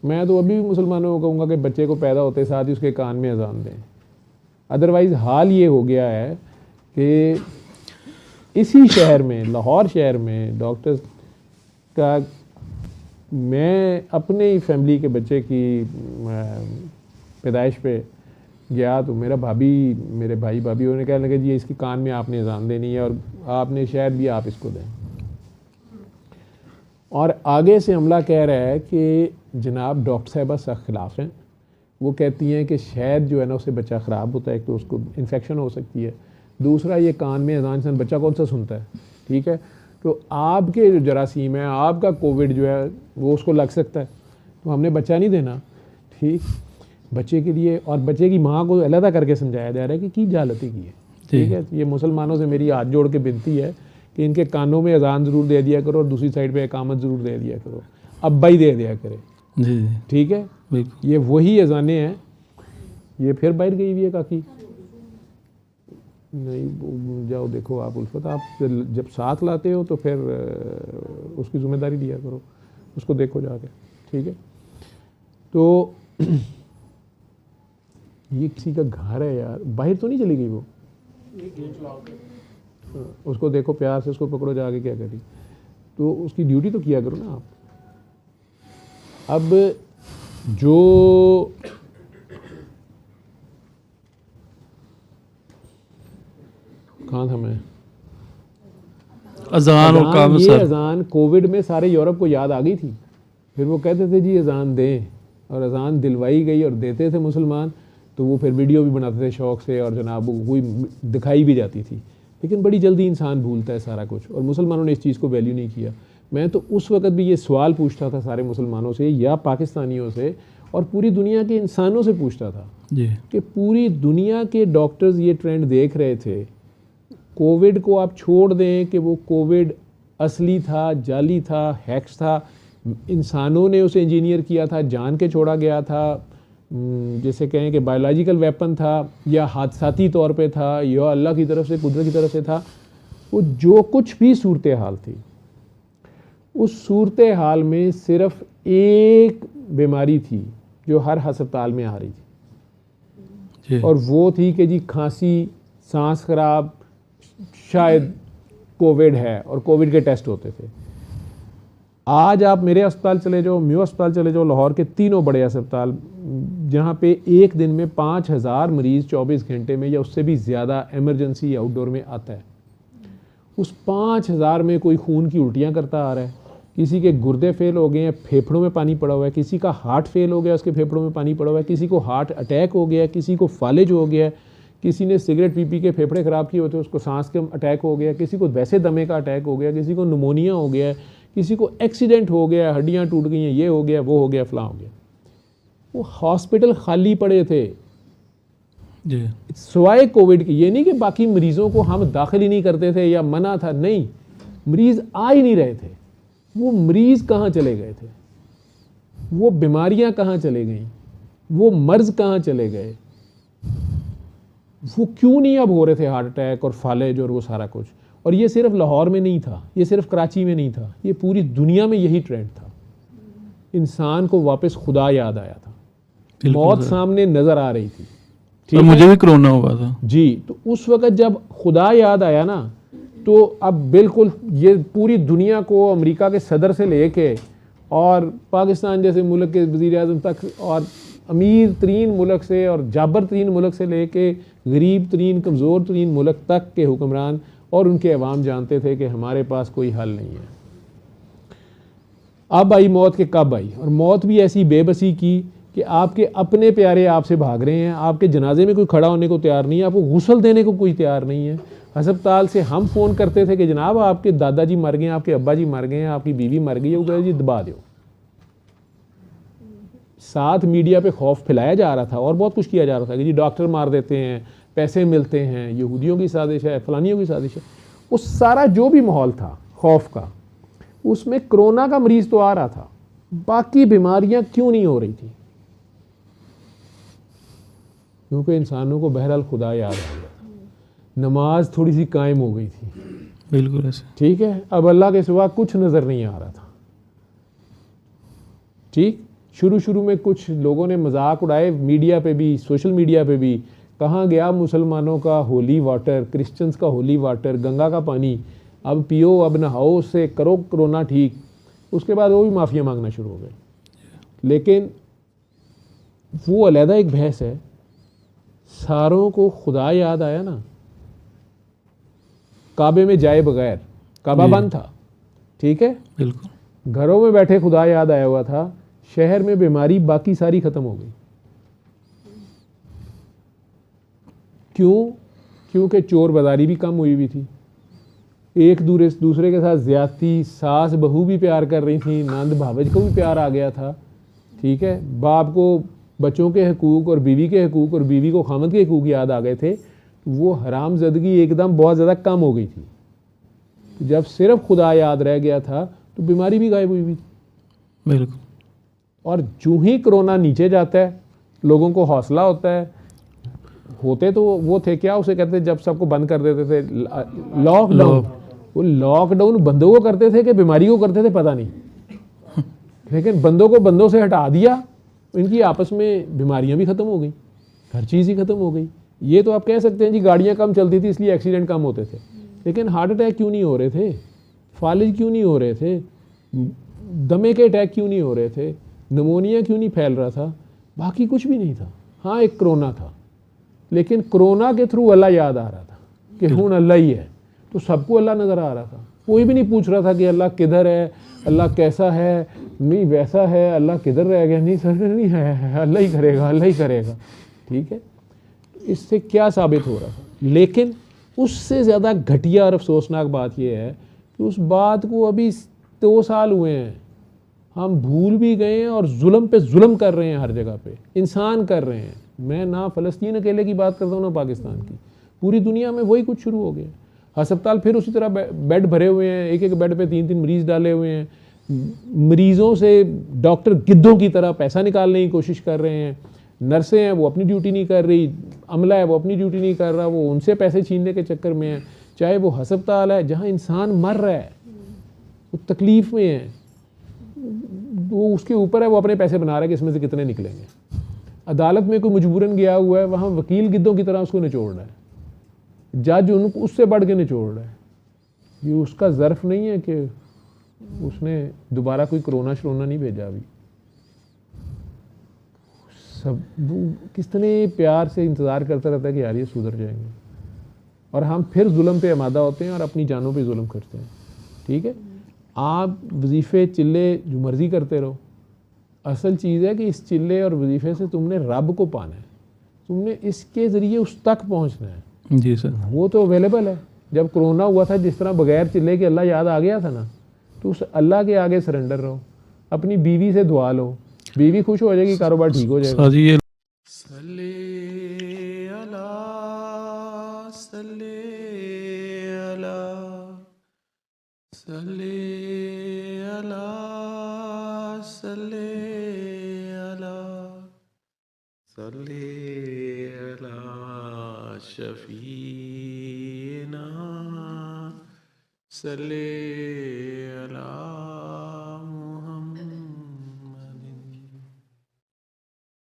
मैं तो अभी भी मुसलमानों को कहूँगा कि बच्चे को पैदा होते साथ ही उसके कान में अजान दें। अदरवाइज़ हाल ये हो गया है कि इसी शहर में, लाहौर शहर में डॉक्टर्स का, मैं अपने ही फैमिली के बच्चे की पैदाइश पे गया तो मेरे भाई भाभी उन्होंने कहने लगे जी इसके कान में आपने अजान देनी है और आपने शायद भी आप इसको दें। और आगे से हमला कह रहा है कि जनाब डॉक्टर साहिबा सख्त खिलाफ हैं। वो कहती हैं कि शायद जो है ना उससे बच्चा ख़राब होता है, एक तो उसको इन्फेक्शन हो सकती है, दूसरा ये कान में अजान से बच्चा कौन सा सुनता है, ठीक है। तो आपके जो जरासीम है, आपका कोविड जो है वो उसको लग सकता है, तो हमने बच्चा नहीं देना, ठीक। बच्चे के लिए और बच्चे की माँ को अलहदा करके समझाया जा रहा है कि जालती की है, ठीक है। ये मुसलमानों से मेरी हाथ जोड़ के विनती है कि इनके कानों में अजान ज़रूर दे दिया करो और दूसरी साइड पे इकामत ज़रूर दे दिया करो, अब्बा ही दे दिया करे, जी ठीक है। ये वही अजानें हैं। ये फिर बाहर गई हुई है काकी, नहीं जाओ देखो आप उल्फत, आप जब साथ लाते हो तो फिर उसकी ज़िम्मेदारी लिया करो, उसको देखो जाके, ठीक है। तो ये किसी का घर है यार, बाहर तो नहीं चली गई वो, उसको देखो प्यार से, उसको पकड़ो जाके क्या करी, तो उसकी ड्यूटी तो किया करो ना आप। अब जो कहाँ था मैं, अजान और काम, ये अजान कोविड में सारे यूरोप को याद आ गई थी। फिर वो कहते थे जी अजान दें, और अजान दिलवाई गई और देते थे मुसलमान, तो वो फिर वीडियो भी बनाते थे शौक़ से और जनाब कोई दिखाई भी जाती थी। लेकिन बड़ी जल्दी इंसान भूलता है सारा कुछ, और मुसलमानों ने इस चीज़ को वैल्यू नहीं किया। मैं तो उस वक़्त भी ये सवाल पूछता था सारे मुसलमानों से या पाकिस्तानियों से और पूरी दुनिया के इंसानों से पूछता था कि पूरी दुनिया के डॉक्टर्स ये ट्रेंड देख रहे थे, कोविड को आप छोड़ दें कि वो कोविड असली था, जाली था, हैक्स था, इंसानों ने उसे इंजीनियर किया था, जान के छोड़ा गया था, जैसे कहें कि बायोलॉजिकल वेपन था या हादसाती तौर पे था या अल्लाह की तरफ से, कुदरत की तरफ से था, वो जो कुछ भी सूरत हाल थी, उस सूरत हाल में सिर्फ एक बीमारी थी जो हर अस्पताल में आ रही थी, और वो थी कि जी खांसी, सांस खराब, शायद कोविड है, और कोविड के टेस्ट होते थे। आज आप मेरे अस्पताल चले जाओ, म्यू अस्पताल चले जाओ, लाहौर के तीनों बड़े अस्पताल, जहाँ पे एक दिन में 5000 मरीज़ 24 घंटे में या उससे भी ज़्यादा इमरजेंसी आउटडोर में आता है। उस 5000 में कोई खून की उल्टियाँ करता आ रहा है, किसी के गुर्दे फेल हो गए हैं, फेफड़ों में पानी पड़ा हुआ है, किसी का हार्ट फेल हो गया, उसके फेफड़ों में पानी पड़ा हुआ है, किसी को हार्ट अटैक हो गया, किसी को फालिज हो गया, किसी ने सिगरेट पी के फेफड़े ख़राब किए होते उसको सांस के अटैक हो गया, किसी को वैसे दमे का अटैक हो गया, किसी को निमोनिया हो गया, किसी को एक्सीडेंट हो गया, हड्डियाँ टूट गई हैं, ये हो गया, वो हो गया, फलां हो गया। वो हॉस्पिटल खाली पड़े थे सिवाय कोविड की। ये नहीं कि बाकी मरीज़ों को हम दाखिल ही नहीं करते थे या मना था, नहीं, मरीज़ आ ही नहीं रहे थे। वो मरीज़ कहाँ चले गए थे, वो बीमारियाँ कहाँ चले गईं, वो मर्ज कहाँ चले गए, वो क्यों नहीं अब हो रहे थे हार्ट अटैक और फालिज और वो सारा कुछ। और ये सिर्फ लाहौर में नहीं था, ये सिर्फ कराची में नहीं था, ये पूरी दुनिया में यही ट्रेंड था। इंसान को वापस खुदा याद आया था, मौत सामने नज़र आ रही थी, ठीक, मुझे भी कोरोना हुआ था जी। तो उस वक़्त जब खुदा याद आया ना, तो अब बिल्कुल ये पूरी दुनिया को, अमेरिका के सदर से लेके और पाकिस्तान जैसे मुल्क के वज़ीर-ए-आज़म तक और अमीर तरीन मुल्क से और जाबर तरीन मुल्क से लेके गरीब तरीन, कमज़ोर तरीन मुल्क तक के हुक्मरान और उनके अवाम जानते थे कि हमारे पास कोई हल नहीं है। अब आई मौत के कब आई, और मौत भी ऐसी बेबसी की कि आपके अपने प्यारे आपसे भाग रहे हैं, आपके जनाजे में कोई खड़ा होने को तैयार नहीं है, आपको गुस्ल देने को कोई तैयार नहीं है। अस्पताल से हम फ़ोन करते थे कि जनाब आपके दादाजी मर गए, आपके अब्बा जी मर गए हैं, आपकी बीवी मर गई है, वो कहे जी दबा दो। साथ मीडिया पे खौफ फैलाया जा रहा था और बहुत कुछ किया जा रहा था कि जी डॉक्टर मार देते हैं, पैसे मिलते हैं, यहूदियों की साजिश है, फलानियों की साजिश है। उस सारा जो भी माहौल था खौफ का, उसमें कोरोना का मरीज़ तो आ रहा था, बाकी बीमारियां क्यों नहीं हो रही थी? क्योंकि इंसानों को बहरहाल खुदा याद आ गया था, नमाज थोड़ी सी कायम हो गई थी, बिल्कुल ऐसे, ठीक है। अब अल्लाह के सिवा कुछ नज़र नहीं आ रहा था, ठीक। शुरू शुरू में कुछ लोगों ने मजाक उड़ाए मीडिया पे भी, सोशल मीडिया पे भी, कहाँ गया मुसलमानों का होली वाटर, क्रिश्चियंस का होली वाटर, गंगा का पानी, अब पियो, अब नहाओ, उससे करो कोरोना ठीक। उसके बाद वो भी माफ़िया मांगना शुरू हो गए। लेकिन वो अलहदा एक बहस है। सारों को खुदा याद आया ना, काबे में जाए बगैर, काबा बंद था, ठीक है, बिल्कुल। घरों में बैठे खुदा याद आया हुआ था, शहर में बीमारी बाकी सारी खत्म हो गई। क्यों? क्योंकि चोर बाजारी भी कम हुई हुई थी, एक दूसरे के साथ ज्यादती, सास बहू भी प्यार कर रही थी, नंद भावज को भी प्यार आ गया था, ठीक है, बाप को बच्चों के हकूक़ और बीवी के हकूक़ और बीवी को खामद के हकूक़ याद आ गए थे। वो हरामज़दगी एकदम बहुत ज़्यादा कम हो गई थी। जब सिर्फ खुदा याद रह गया था तो बीमारी भी गायब हुई हुई थी। बिल्कुल। और जो ही कोरोना नीचे जाता है, लोगों को हौसला होता है। होते तो वो थे क्या, उसे कहते जब सबको बंद कर देते थे, लॉकडाउन। वो लॉकडाउन बंदों को करते थे कि बीमारी को करते थे पता नहीं, लेकिन बंदों को बंदों से हटा दिया, इनकी आपस में बीमारियां भी ख़त्म हो गई, हर चीज़ ही ख़त्म हो गई। ये तो आप कह सकते हैं जी गाड़ियाँ कम चलती थी इसलिए एक्सीडेंट कम होते थे, लेकिन हार्ट अटैक क्यों नहीं हो रहे थे, फालिज क्यों नहीं हो रहे थे, दमे के अटैक क्यों नहीं हो रहे थे, निमोनिया क्यों नहीं फैल रहा था? बाकी कुछ भी नहीं था। हाँ, एक कोरोना था, लेकिन कोरोना के थ्रू अल्लाह याद आ रहा था कि हूँ अल्लाह ही है, तो सबको अल्लाह नज़र आ रहा था। कोई भी नहीं पूछ रहा था कि अल्लाह किधर है, अल्लाह कैसा है, नहीं वैसा है, अल्लाह किधर रह गया, नहीं सर नहीं है, अल्लाह ही करेगा, अल्लाह ही करेगा, ठीक है। इससे क्या साबित हो रहा था? लेकिन उससे ज़्यादा घटिया और अफसोसनाक बात यह है कि उस बात को अभी 2 साल हुए हैं, हम भूल भी गए हैं और जुल्म पे जुल्म कर रहे हैं, हर जगह पे इंसान कर रहे हैं। मैं ना फ़लस्तीन अकेले की बात करता हूँ ना पाकिस्तान की, पूरी दुनिया में वही कुछ शुरू हो गया। अस्पताल फिर उसी तरह बेड भरे हुए हैं, एक एक बेड पे 3-3 मरीज़ डाले हुए हैं। मरीज़ों से डॉक्टर गिद्धों की तरह पैसा निकालने की कोशिश कर रहे हैं। नर्सें हैं वो अपनी ड्यूटी नहीं कर रही, अमला है वो अपनी ड्यूटी नहीं कर रहा, वो उनसे पैसे छीनने के चक्कर में है। चाहे वो अस्पताल है जहाँ इंसान मर रहा है, वो तकलीफ़ में है, वो उसके ऊपर है, वो अपने पैसे बना रहा है कि इसमें से कितने निकलेंगे। अदालत में कोई मजबूरन गया हुआ है, वहाँ वकील गिद्धों की तरह उसको निचोड़ रहा है, जज उनको उससे बढ़ के निचोड़ रहा है। ये उसका ज़र्फ नहीं है कि उसने दोबारा कोई कोरोना शरोना नहीं भेजा। अभी सब कितने प्यार से इंतज़ार करता रहता है कि यार ये सुधर जाएंगे, और हम फिर जुल्म पे आमादा होते हैं और अपनी जानों पे जुल्म करते हैं। ठीक है, आप वजीफ़े चिल्ले जो मर्ज़ी करते रहो, असल चीज़ है कि इस चिल्ले और वजीफ़े से तुमने रब को पाना है, तुमने इसके ज़रिए उस तक पहुँचना है। जी सर। वो तो अवेलेबल है। जब कोरोना हुआ था, जिस तरह बगैर चिल्ले के अल्लाह याद आ गया था ना, तो उस अल्लाह के आगे सरेंडर रहो, अपनी बीवी से दुआ लो, बीवी खुश हो जाएगी, कारोबार ठीक हो जाएगा। ये शफीना सल्ले अला